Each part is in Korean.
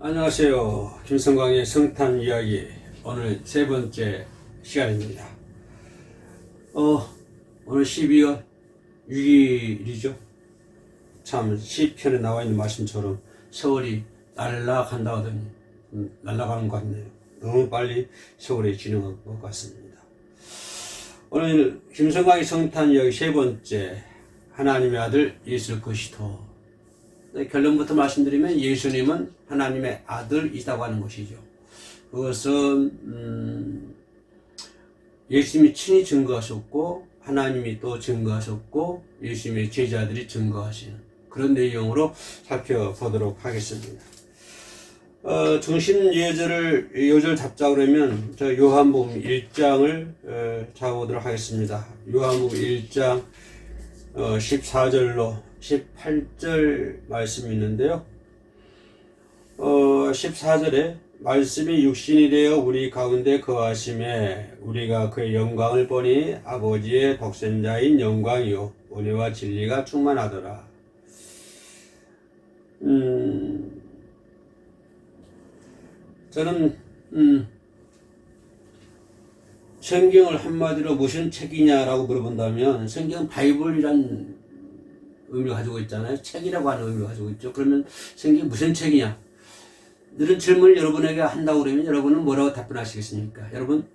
안녕하세요. 김성광의 성탄 이야기 오늘 세 번째 시간입니다. 오늘 12월 6일이죠. 참 시편에 나와 있는 말씀처럼 세월이 날아간다 하더니 날아가는 것 같네요. 너무 빨리 세월이 지나간 것 같습니다. 오늘 김성광의 성탄 이야기 세 번째, 하나님의 아들 예수 그리스도. 결론부터 말씀드리면 예수님은 하나님의 아들이라고 하는 것이죠. 그것은 예수님이 친히 증거하셨고 하나님이 또 증거하셨고 예수님의 제자들이 증거하시는 그런 내용으로 살펴보도록 하겠습니다. 중심 요절 잡자 그러면 저 요한복음 1장을 잡아보도록 하겠습니다. 요한복음 1장 14절로 18절 말씀이 있는데요. 14절에 말씀이 육신이 되어 우리 가운데 거하심에 우리가 그의 영광을 보니 아버지의 독생자인 영광이요 은혜와 진리가 충만하더라. 저는 성경을 한마디로 무슨 책이냐라고 물어본다면 성경은 바이블이란 의미를 가지고 있잖아요. 책이라고 하는 의미를 가지고 있죠. 그러면 성경이 무슨 책이냐? 이런 질문을 여러분에게 한다고 그러면 여러분은 뭐라고 답변하시겠습니까? 여러분,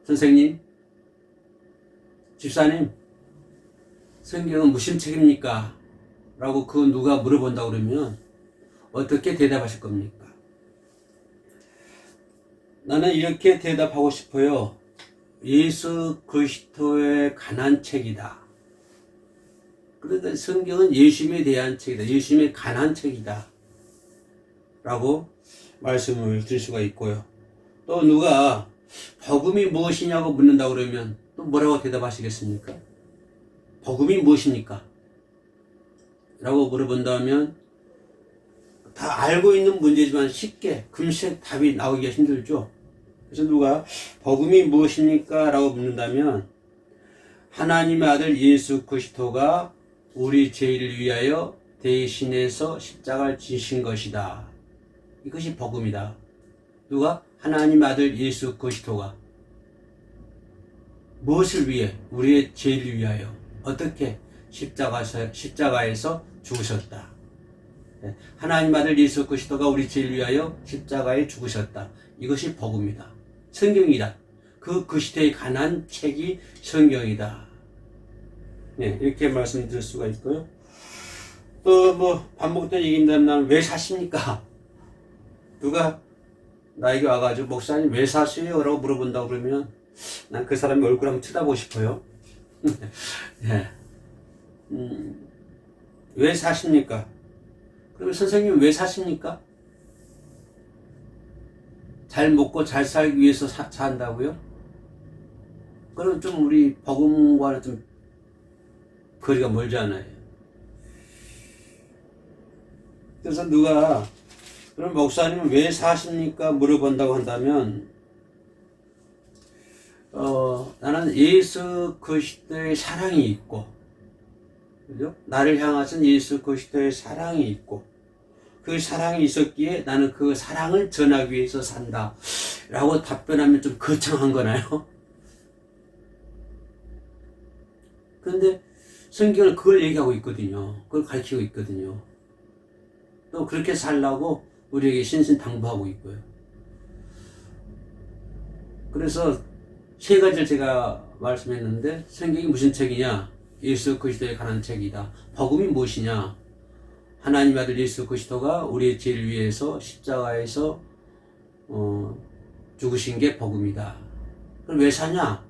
선생님, 집사님, 성경은 무슨 책입니까? 라고 그 누가 물어본다고 그러면 어떻게 대답하실 겁니까? 나는 이렇게 대답하고 싶어요. 예수 그리스도에 관한 책이다. 그러니까 성경은 예수님에 대한 책이다. 예수님에 관한 책이다. 라고 말씀을 드릴 수가 있고요. 또 누가 복음이 무엇이냐고 묻는다고 그러면 또 뭐라고 대답하시겠습니까? 복음이 무엇입니까? 라고 물어본다면 다 알고 있는 문제지만 쉽게 금세 답이 나오기가 힘들죠. 그래서 누가 복음이 무엇입니까? 라고 묻는다면 하나님의 아들 예수 그리스도가 우리 죄를 위하여 대신해서 십자가를 지신 것이다. 이것이 복음이다. 누가? 하나님의 아들 예수 그리스도가 무엇을 위해? 우리의 죄를 위하여 어떻게 십자가에서 죽으셨다. 하나님 아들 예수 그리스도가 우리 죄를 위하여 십자가에 죽으셨다. 이것이 복음이다. 성경이다. 그 시대에 관한 책이 성경이다. 네, 이렇게 말씀드릴 수가 있고요. 또 반복된 얘기인다면 나는 왜 사십니까? 누가 나에게 와가지고 목사님 왜 사세요? 라고 물어본다고 그러면 난 그 사람의 얼굴 한번 쳐다보고 싶어요. 네. 왜 사십니까? 그러면 선생님 왜 사십니까? 잘 먹고 잘 살기 위해서 산다고요? 그럼 좀 우리 복음과는 좀 거리가 멀잖아요. 그래서 누가 그럼 목사님은 왜 사십니까? 물어본다고 한다면 나는 예수 그리스도의 사랑이 있고, 그죠? 나를 향하신 예수 그리스도의 사랑이 있고, 그 사랑이 있었기에 나는 그 사랑을 전하기 위해서 산다. 라고 답변하면 좀 거창한 거나요? 그런데 성경은 그걸 얘기하고 있거든요. 그걸 가르치고 있거든요. 또 그렇게 살라고 우리에게 신신당부하고 있고요. 그래서 세 가지를 제가 말씀했는데 성경이 무슨 책이냐? 예수 그리스도에 관한 책이다. 복음이 무엇이냐? 하나님 아들 예수 그리스도가 우리의 죄를 위해서 십자가에서 죽으신 게 복음이다. 그럼 왜 사냐?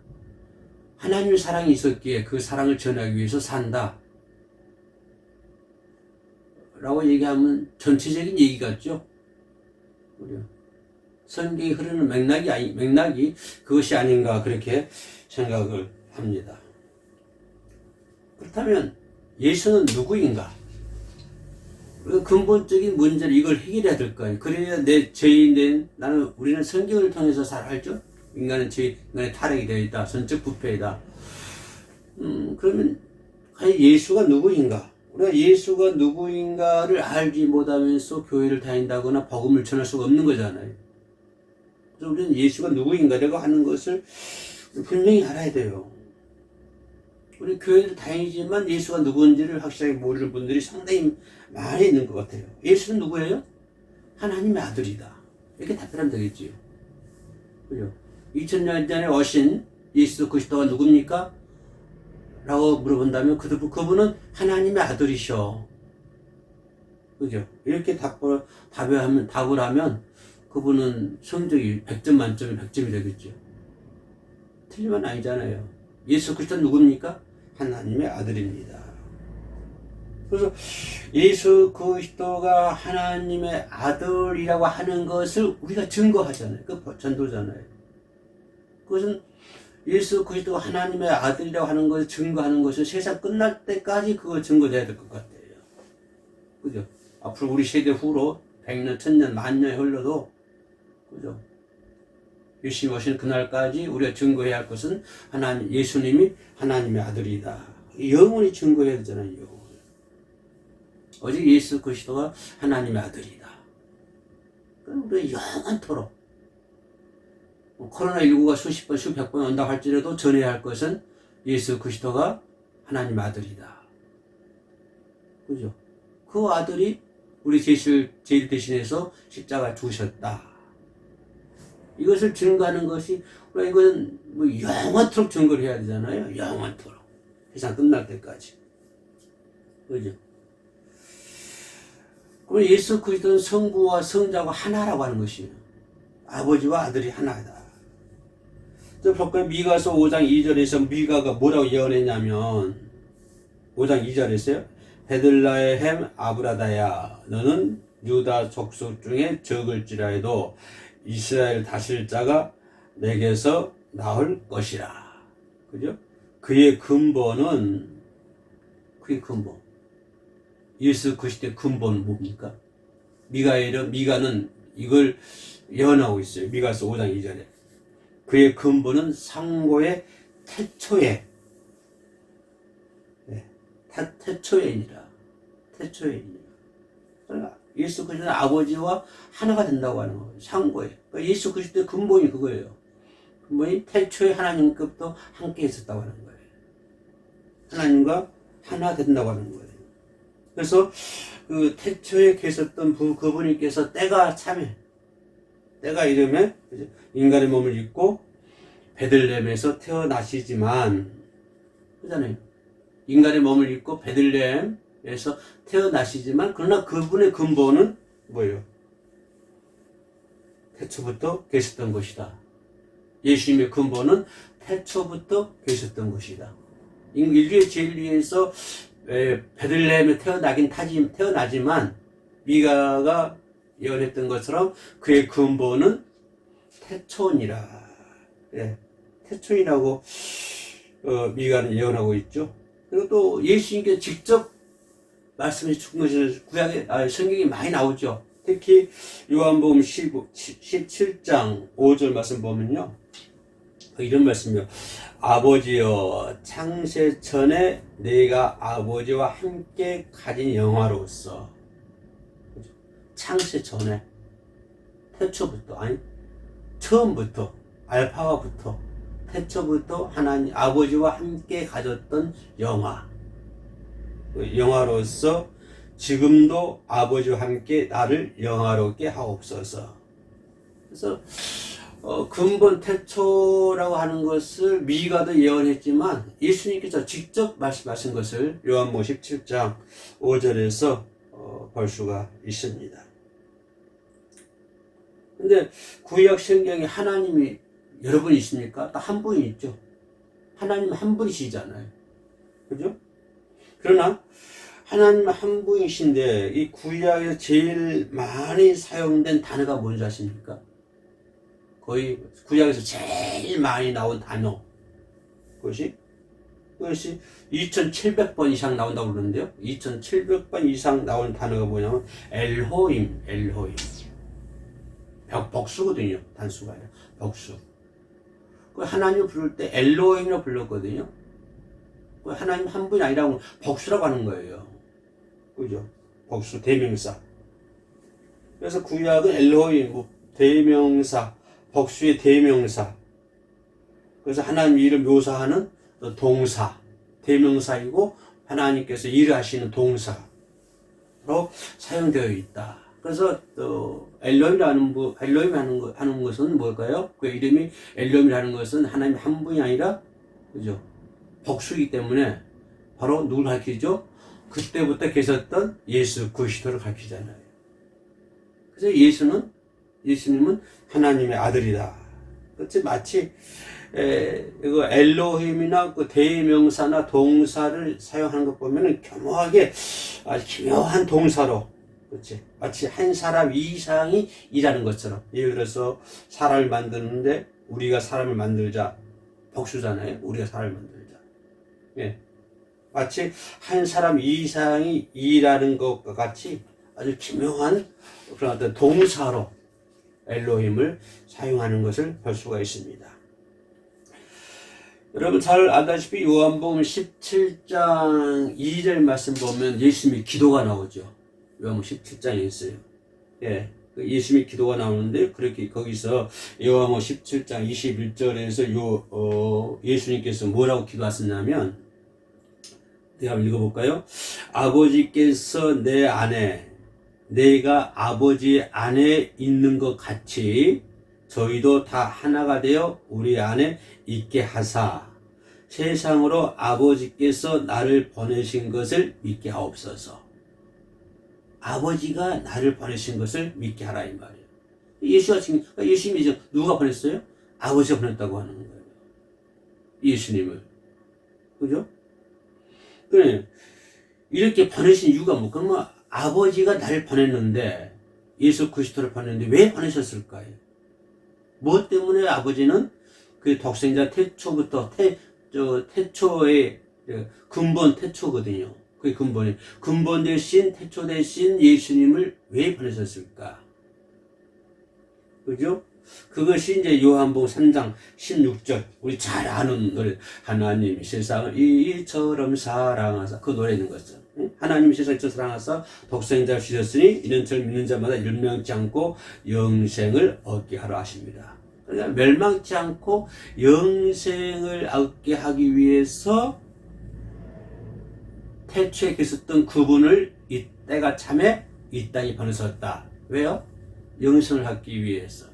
하나님의 사랑이 있었기에 그 사랑을 전하기 위해서 산다. 라고 얘기하면 전체적인 얘기 같죠? 성경이 흐르는 맥락이 그것이 아닌가 그렇게 생각을 합니다. 그렇다면 예수는 누구인가? 근본적인 문제를 이걸 해결해야 될 거 아니에요. 그래야 내 죄인된 우리는 성경을 통해서 잘 알죠? 인간의 타락이 되어 있다. 전적 부패이다. 그러면 과연 예수가 누구인가? 우리가 예수가 누구인가를 알지 못하면서 교회를 다닌다거나 복음을 전할 수가 없는 거잖아요. 그래서 우리는 예수가 누구인가라고 하는 것을 분명히 알아야 돼요. 우리 교회를 다니지만 예수가 누구인지를 확실하게 모르는 분들이 상당히 많이 있는 것 같아요. 예수는 누구예요? 하나님의 아들이다. 이렇게 답변하면 되겠지요. 그죠? 2000년 전에 오신 예수 그리스도가 누굽니까? 라고 물어본다면 그분은 하나님의 아들이셔. 그죠? 이렇게 답을 하면 그분은 성적이 100점 만점에 100점이 되겠죠. 틀리면 아니잖아요. 예수 그리스도는 누굽니까? 하나님의 아들입니다. 그래서 예수 그리스도가 하나님의 아들이라고 하는 것을 우리가 증거하잖아요. 그 전도잖아요. 그것은 예수 그리스도가 하나님의 아들이라고 하는 것을 증거하는 것은 세상 끝날 때까지 그거 증거돼야 될 것 같아요. 그죠? 앞으로 우리 세대 후로 100년, 1000년, 만년이 흘러도 그죠? 예수님이 오신 그날까지 우리가 증거해야 할 것은 예수님이 하나님의 아들이다. 영원히 증거해야 되잖아요. 영원히. 오직 예수 그리스도가 하나님의 아들이다. 그럼 우리가 영원토록 코로나19가 수십 번, 수백 번 온다고 할지라도 전해야 할 것은 예수 그리스도가 하나님의 아들이다. 그죠? 그 아들이 우리 제일 대신해서 십자가에 죽으셨다. 이것을 증거하는 것이, 우리가 이건 뭐 영원토록 증거를 해야 되잖아요. 영원토록. 세상 끝날 때까지. 그죠? 그럼 예수 그리스도는 성부와 성자가 하나라고 하는 것이에요. 아버지와 아들이 하나다. 저 볼까요? 미가서 5장 2절에서 미가가 뭐라고 예언했냐면 5장 2절에서요. 베들레헴 아브라다야 너는 유다 족속 중에 적을지라도 이스라엘 다스릴 자가 내게서 나올 것이라. 그죠? 그의 근본 예수 그리스도의 근본은 뭡니까? 미가는 이걸 예언하고 있어요. 미가서 5장 2절에. 그의 근본은 상고의 태초에, 태초에니라. 그러니까 예수 그리스도는 아버지와 하나가 된다고 하는 거예요. 상고에. 그러니까 예수 그리스도의 근본이 그거예요. 근본이 태초에 하나님께부터 함께 있었다고 하는 거예요. 하나님과 하나 된다고 하는 거예요. 그래서 그 태초에 계셨던 그분께서 때가 이르면 인간의 몸을 입고 베들레헴에서 태어나시지만, 그잖아요. 인간의 몸을 입고 베들레헴에서 태어나시지만, 그러나 그분의 근본은 뭐예요? 태초부터 계셨던 것이다. 예수님의 근본은 태초부터 계셨던 것이다. 인류의 진리에서 베들레헴에 태어나지만 미가가 예언했던 것처럼 그의 근본은 태초니라. 태초이라고 미가는 예언하고 있죠. 그리고 또 예수님께 직접 말씀해 준 것이 성경이 많이 나오죠. 특히 요한복음 17장 5절 말씀 보면요. 이런 말씀이요. 아버지여 창세 전에 내가 아버지와 함께 가진 영화로서, 창세 전에, 태초부터, 처음부터, 알파화부터, 태초부터 하나님 아버지와 함께 가졌던 영화로서 지금도 아버지와 함께 나를 영화롭게 하옵소서. 그래서 근본 태초라고 하는 것을 미가도 예언했지만 예수님께서 직접 말씀하신 것을 요한복음 17장 5절에서 볼 수가 있습니다. 근데 구약 성경에 하나님이 여러 분 있습니까? 딱 한 분이 있죠. 하나님 한 분이시잖아요. 그죠? 그러나 하나님 한 분이신데 이 구약에서 제일 많이 사용된 단어가 뭔지 아십니까? 거의 구약에서 제일 많이 나온 단어, 그것이 2700번 이상 나온다고 그러는데요. 2700번 이상 나온 단어가 뭐냐면 엘호임. 복수거든요. 단수가 아니라 복수. 그 하나님을 부를 때 엘로힘이라고 불렀거든요. 그 하나님 한 분이 아니라고 복수라고 하는 거예요. 그죠? 복수 대명사. 그래서 구약은 엘로힘, 뭐 대명사, 복수의 대명사. 그래서 하나님 일을 묘사하는 동사, 대명사이고 하나님께서 일을 하시는 동사로 사용되어 있다. 그래서 엘로힘이라는 하는 것은 뭘까요? 그 이름이 엘로힘이라는 것은 하나님 한 분이 아니라 그죠? 복수이기 때문에 바로 누굴 가르치죠? 그때부터 계셨던 예수 그리스도를 가르치잖아요. 그래서 예수님은 하나님의 아들이다. 그렇지 마치 이거 엘로힘이나 그 대명사나 동사를 사용하는 것 보면은 교묘하게 아주 기묘한 동사로 그렇지 마치 한 사람 이상이 일하는 것처럼 예를 들어서 사람을 만드는데 우리가 사람을 만들자 복수잖아요. 우리가 사람을 만들자. 예. 마치 한 사람 이상이 일하는 것과 같이 아주 기묘한 그런 어떤 동사로 엘로힘을 사용하는 것을 볼 수가 있습니다. 여러분 잘 알다시피 요한복음 17장 2절 말씀 보면 예수님의 기도가 나오죠. 요한복음 17장에 있어요. 예. 예수님의 기도가 나오는데 그렇게 거기서 요한복음 17장 21절에서 예수님께서 뭐라고 기도하셨냐면 내가 한번 읽어볼까요? 아버지께서 내 안에 내가 아버지 안에 있는 것 같이 저희도 다 하나가 되어 우리 안에 있게 하사 세상으로 아버지께서 나를 보내신 것을 믿게 하옵소서. 아버지가 나를 보내신 것을 믿게 하라 이 말이에요. 예수님이 누가 보냈어요? 아버지가 보냈다고 하는 거예요. 예수님을. 그죠? 그래. 이렇게 보내신 이유가 뭐, 그러면 아버지가 나를 보냈는데, 예수 그리스도를 보냈는데 왜 보내셨을까요? 뭐 때문에 아버지는 그 독생자 태초부터, 태초의 근본 태초거든요. 그게 근본이. 근본 대신, 태초 대신 예수님을 왜 보내셨을까? 그죠? 그것이 이제 요한복음 3장 16절 우리 잘 아는 노래 하나님이 세상을 이처럼 사랑하사 그 노래 있는 거죠. 하나님이 세상을 이처럼 사랑하사 독생자를 주셨으니 이는 저를 믿는 자마다 멸망치 않고 영생을 얻게 하려 하십니다. 그러니까 멸망치 않고 영생을 얻게 하기 위해서 태초에 계셨던 그분을 이 때가 참에 이 땅에 보내셨다. 왜요? 영생을 얻기 위해서.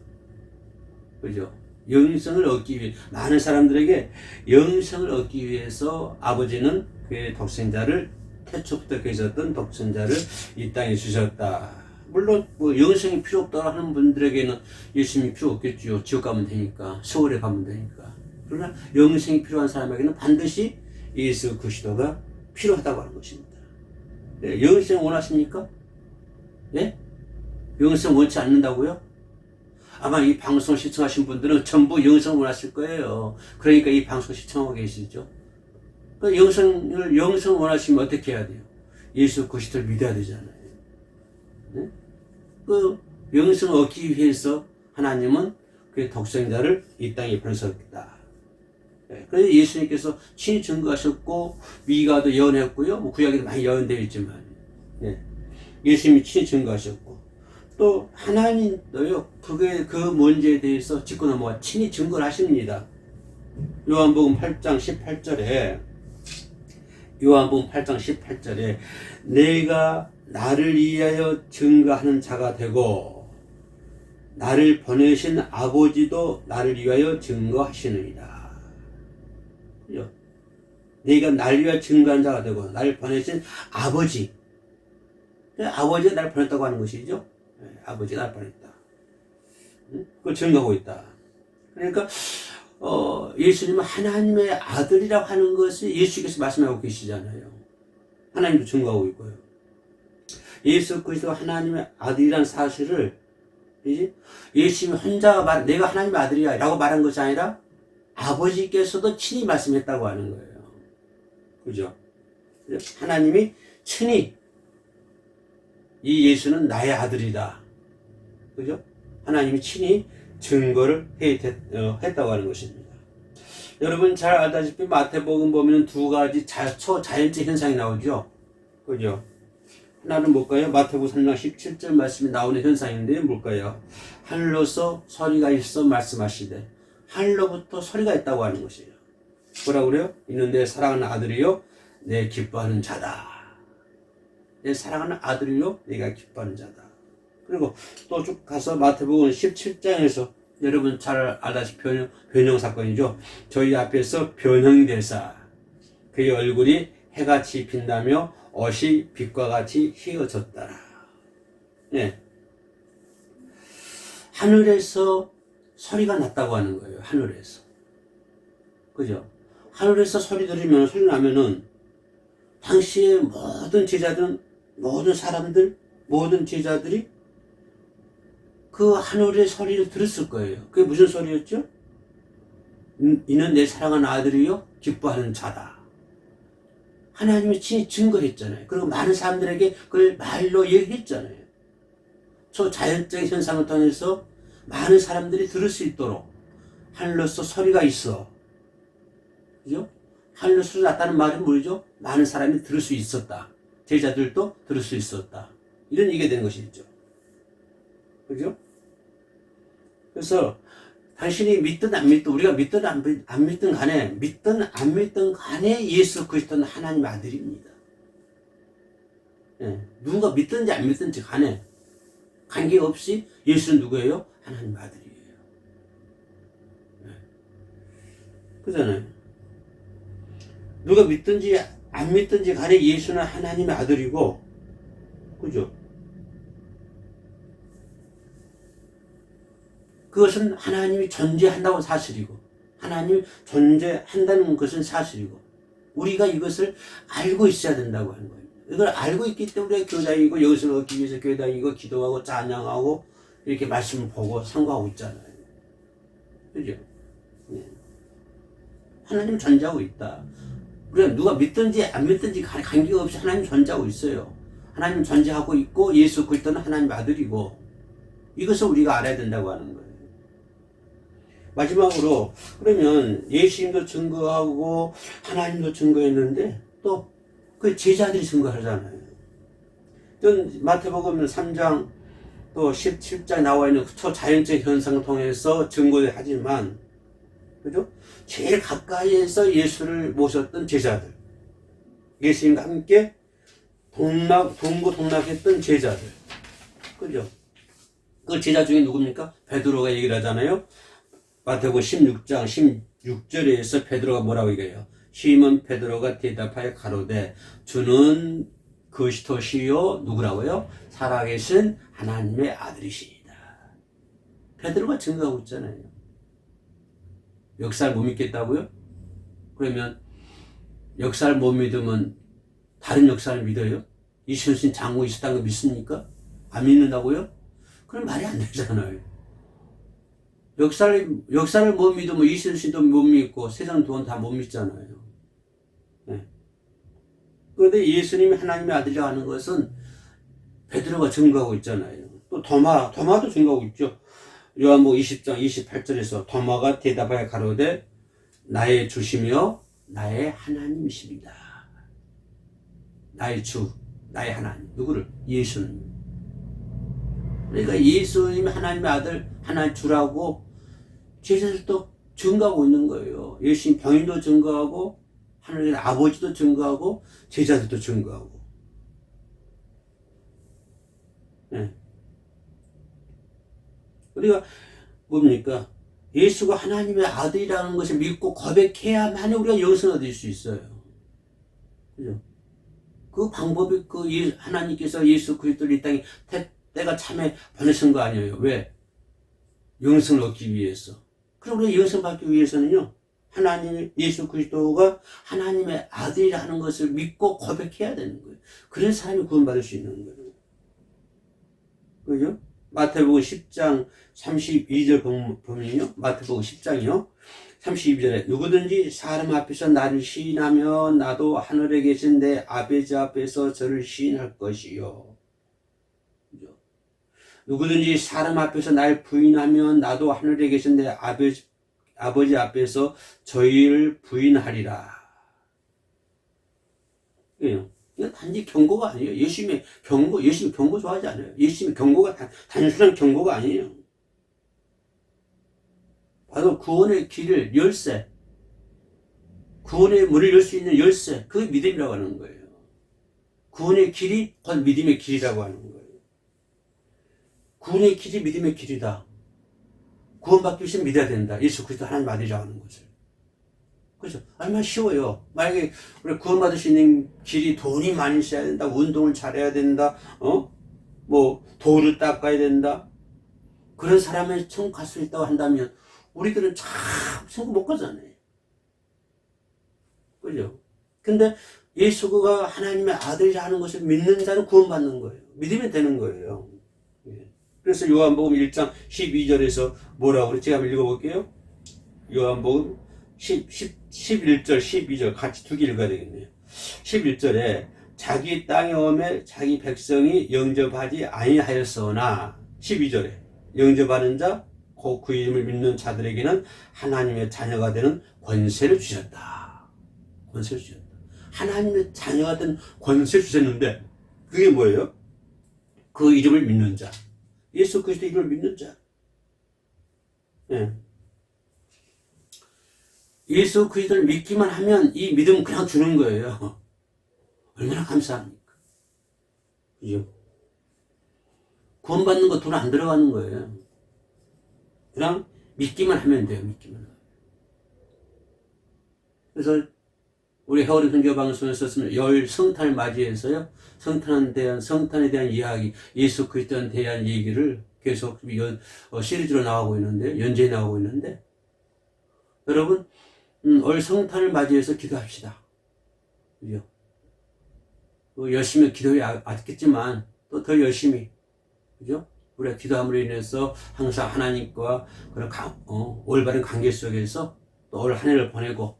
그죠? 영생을 얻기 위해 많은 사람들에게 영생을 얻기 위해서 아버지는 그의 독생자를 태초부터 계셨던 독생자를 이 땅에 주셨다. 물론 뭐 영생이 필요 없다 하는 분들에게는 예수님이 필요 없겠죠. 지옥 가면 되니까 서울에 가면 되니까. 그러나 영생이 필요한 사람에게는 반드시 예수 그리스도가 필요하다고 하는 것입니다. 네, 영생 원하십니까? 예? 영생 원치 않는다고요? 아마 이 방송 시청하신 분들은 전부 영생을 원하실 거예요. 그러니까 이 방송 시청하고 계시죠. 영생을 원하시면 어떻게 해야 돼요? 예수 그리스도를 믿어야 되잖아요. 네? 그 영생을 얻기 위해서 하나님은 그 독생자를 이 땅에 보내셨다. 네. 그래서 예수님께서 친히 증거하셨고 미가도 예언했고요. 뭐 구약에도 많이 예언되어 있지만 네. 예수님이 친히 증거하셨고 또 하나님도요. 그게 그 문제에 대해서 짚고 넘어가 친히 증거를 하십니다. 요한복음 8장 18절에 내가 나를 위하여 증거하는 자가 되고 나를 보내신 아버지도 나를 위하여 증거하시느니라. 그죠? 내가 나를 위하여 증거하는 자가 되고 나를 보내신 아버지. 아버지가 나를 보냈다고 하는 것이죠. 아버지가 나를 보냈다. 그걸 증거하고 있다. 그러니까 예수님은 하나님의 아들이라고 하는 것을 예수께서 말씀하고 계시잖아요. 하나님도 증거하고 있고요. 예수 그리스도가 하나님의 아들이라는 사실을 예수님이 혼자 내가 하나님의 아들이야 라고 말한 것이 아니라 아버지께서도 친히 말씀했다고 하는 거예요. 그죠? 하나님이 친히 이 예수는 나의 아들이다. 그죠? 하나님이 친히 증거를 했다고 하는 것입니다. 여러분 잘 알다시피 마태복음 보면 두 가지 초자연적 현상이 나오죠. 그죠? 하나는 뭘까요? 마태복음 3장 17절 말씀에 나오는 현상인데 뭘까요? 하늘로서 소리가 있어 말씀하시되, 하늘로부터 소리가 있다고 하는 것이에요. 뭐라고 그래요? 이는 내 사랑하는 아들이요 내 기뻐하는 자다. 내 사랑하는 아들이요 내가 기뻐하는 자다. 그리고 또 쭉 가서 마태복음 17장에서 여러분 잘 알다시피 변형 사건이죠. 저희 앞에서 변형이 되사 그의 얼굴이 해같이 빛나며 옷이 빛과 같이 휘어졌더라. 네. 하늘에서 소리가 났다고 하는 거예요. 하늘에서. 그죠? 하늘에서 소리 들으면, 소리 나면은 당시에 모든 제자들은, 모든 사람들, 모든 제자들이 그 하늘의 소리를 들었을 거예요. 그게 무슨 소리였죠? 이는 내 사랑하는 아들이요 기뻐하는 자다. 하나님이 친히 증거했잖아요. 그리고 많은 사람들에게 그걸 말로 얘기했잖아요. 초자연적인 현상을 통해서 많은 사람들이 들을 수 있도록 하늘로서 소리가 있어. 그죠? 하늘로 소리 났다는 말은 뭐죠? 많은 사람이 들을 수 있었다. 제자들도 들을 수 있었다. 이런 얘기가 되는 것이죠. 그죠? 그래서 당신이 믿든 안 믿든, 우리가 믿든 안 믿든 간에, 믿든 안 믿든 간에 예수 그리스도는 하나님의 아들입니다. 예, 누군가 믿든지 안 믿든지 간에 관계없이 예수는 누구예요? 하나님의 아들이에요. 예. 그잖아요. 누가 믿든지 안 믿든지 간에 예수는 하나님의 아들이고, 그죠? 그것은 하나님이 존재한다고 사실이고, 하나님이 존재한다는 것은 사실이고, 우리가 이것을 알고 있어야 된다고 하는 거예요. 이걸 알고 있기 때문에 우리가 교장이고, 여기서 얻기 위해서 교회 다니고, 기도하고, 찬양하고, 이렇게 말씀을 보고, 상고하고 있잖아요. 그죠? 네. 하나님 존재하고 있다. 우리가 누가 믿든지 안 믿든지 관계가 없이 하나님 존재하고 있어요. 하나님 존재하고 있고, 예수 그리스도는 하나님 아들이고, 이것을 우리가 알아야 된다고 하는 거예요. 마지막으로, 그러면 예수님도 증거하고 하나님도 증거했는데 또 그 제자들이 증거하잖아요. 마태복음 3장 또 17장에 나와 있는 초자연적 현상을 통해서 증거를 하지만, 그죠? 제일 가까이에서 예수를 모셨던 제자들, 예수님과 함께 동고동락했던 제자들, 그죠? 그 제자 중에 누굽니까? 베드로가 얘기를 하잖아요. 마태복음 16장 16절에서 베드로가 뭐라고 얘기해요? 시몬 베드로가 대답하여 가로되 주는 그리스도시요 누구라고요? 살아계신 하나님의 아들이시다. 베드로가 증거하고 있잖아요. 역사를 못 믿겠다고요? 그러면 역사를 못 믿으면 다른 역사를 믿어요? 이순신 장군 있었다는 거 믿습니까? 안 믿는다고요? 그럼 말이 안 되잖아요. 역사를 못 믿으면 이순신도 못 믿고 세상 돈 다 못 믿잖아요. 네. 그런데 예수님이 하나님의 아들이라고 하는 것은 베드로가 증거하고 있잖아요. 또 도마도 증거하고 있죠. 요한복음 20장 28절에서 도마가 대답하여 가로되 나의 주시며 나의 하나님이십니다. 나의 주, 나의 하나님. 누구를? 예수님. 그러니까 예수님이 하나님의 아들, 하나님 주라고 제자들도 증거하고 있는 거예요. 예수님 병인도 증거하고, 하나님의 아버지도 증거하고, 제자들도 증거하고. 네. 우리가 뭡니까? 예수가 하나님의 아들이라는 것을 믿고 고백해야만 우리가 영생을 얻을 수 있어요. 그죠? 그 방법이 하나님께서 예수 그리스도를 이 땅에 때가 참에 보내신 거 아니에요. 왜? 영생을 얻기 위해서. 그럼 우리가 영생 받기 위해서는요, 하나님, 예수 그리스도가 하나님의 아들이라는 것을 믿고 고백해야 되는 거예요. 그런 사람이 구원받을 수 있는 거예요. 그죠? 마태복음 10장 32절 보면요. 마태복음 10장이요. 32절에 누구든지 사람 앞에서 나를 시인하면 나도 하늘에 계신 내 아버지 앞에서 저를 시인할 것이요. 그죠? 누구든지 사람 앞에서 날 부인하면 나도 하늘에 계신 내 아버지 앞에서 저희를 부인하리라. 이건 단지 경고가 아니에요. 예수님의 경고 좋아하지 않아요. 예수님의 경고가 단순한 경고가 아니에요. 바로 구원의 길을 열쇠, 구원의 문을 열 수 있는 열쇠, 그게 믿음이라고 하는 거예요. 구원의 길이 곧 믿음의 길이라고 하는 거예요. 구원의 길이 믿음의 길이다. 구원받기 위해서 믿어야 된다. 예수 그리스도 하나님 아들이라고 하는 것을. 그죠? 얼마나 쉬워요. 만약에 우리 구원받을 수 있는 길이 돈이 많이 있어야 된다. 운동을 잘해야 된다. 도를 닦아야 된다. 그런 사람의 천국 갈 수 있다고 한다면 우리들은 참 천국 못 가잖아요. 그죠? 근데 예수가 하나님의 아들이라 하는 것을 믿는 자는 구원받는 거예요. 믿으면 되는 거예요. 그래서 요한복음 1장 12절에서 뭐라고 그랬지? 한번 읽어볼게요. 요한복음 11절, 12절 같이 두 개 읽어야 되겠네요. 11절에 자기 땅에 오매 자기 백성이 영접하지 아니하였으나 12절에 영접하는 자, 곧 그 이름을 믿는 자들에게는 하나님의 자녀가 되는 권세를 주셨다. 권세를 주셨다. 하나님의 자녀가 된 권세를 주셨는데 그게 뭐예요? 그 이름을 믿는 자. 예수 그리스도 이름을 믿는 자. 예. 예수 그리스도를 믿기만 하면 이 믿음은 그냥 주는 거예요. 얼마나 감사합니까? 그죠? 구원받는 거 돈 안 들어가는 거예요. 그냥 믿기만 하면 돼요. 믿기만 하면. 그래서 우리 해오리 선교 방송에 썼으면 열 성탄을 맞이해서요. 성탄에 대한 이야기, 예수 그리스도에 대한 얘기를 계속 시리즈로 나오고 있는데, 연재에 나오고 있는데, 여러분, 올 성탄을 맞이해서 기도합시다. 그죠? 열심히 기도에 아꼈지만, 또 더 열심히, 그죠? 우리가 기도함으로 인해서 항상 하나님과 그런 올바른 관계 속에서 또 올 한 해를 보내고,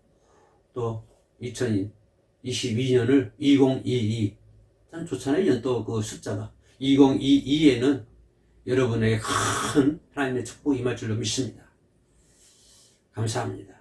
또 2022년을 2022, 참 좋잖아요. 또 그 숫자가. 2022에는 여러분에게 큰 하나님의 축복이 임할 줄로 믿습니다. 감사합니다.